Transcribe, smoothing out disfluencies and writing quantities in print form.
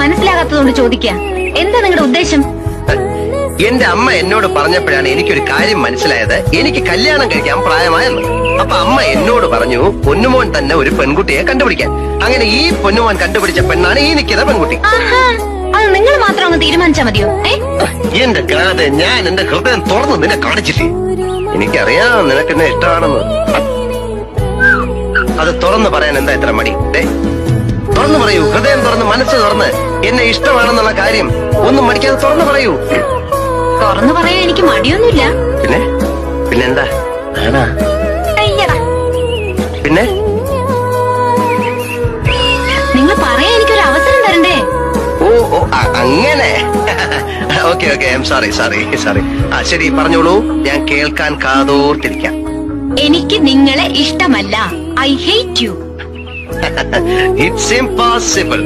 മനസ്സിലാകാത്തതുകൊണ്ട് ചോദിക്കുക. എന്താ നിങ്ങളുടെ ഉദ്ദേശം? എന്റെ അമ്മ എന്നോട് പറഞ്ഞപ്പോഴാണ് എനിക്കൊരു കാര്യം മനസ്സിലായത്. എനിക്ക് കല്യാണം കഴിക്കാൻ പ്രായമായെന്ന്. അപ്പൊ അമ്മ എന്നോട് പറഞ്ഞു പൊന്നുമോൻ തന്നെ ഒരു പെൺകുട്ടിയെ കണ്ടുപിടിക്കാൻ. അങ്ങനെ ഈ പൊന്നുമോൻ കണ്ടുപിടിച്ച പെണ്ണാണ് ഈ നിൽക്കുന്ന പെൺകുട്ടി. അത് നിങ്ങൾ മാത്രം അങ്ങ് തീരുമാനിച്ചാ മതിയോ? എന്റെ കാതെ, ഞാൻ എന്റെ ഹൃദയം തുറന്ന് നിന്നെ കാണിച്ചില്ലേ? എനിക്കറിയാം നിനക്ക് എന്നെ ഇഷ്ടമാണെന്ന്. അത് തുറന്നു പറയാൻ എന്താ ഇത്ര മടി? തുറന്നു പറയൂ, ഹൃദയം തുറന്ന് മനസ്സ് തുറന്ന് എന്നെ ഇഷ്ടമാണെന്നുള്ള കാര്യം ഒന്നും മടിക്കാതെ തുറന്നു പറയൂ. തുറന്നു പറയാൻ എനിക്ക് മടിയൊന്നുമില്ല. പിന്നെന്താ? പിന്നെ നിങ്ങൾ പറയാൻ എനിക്കൊരു അവസരം തരണ്ടേ? ഓ അങ്ങനെ. Okay I am sorry. ശരി, പറഞ്ഞോളൂ, ഞാൻ കേൾക്കാൻ കാതോർത്തിരിക്കാം. എനിക്ക് നിങ്ങളെ ഇഷ്ടമല്ല. I hate you. It's impossible.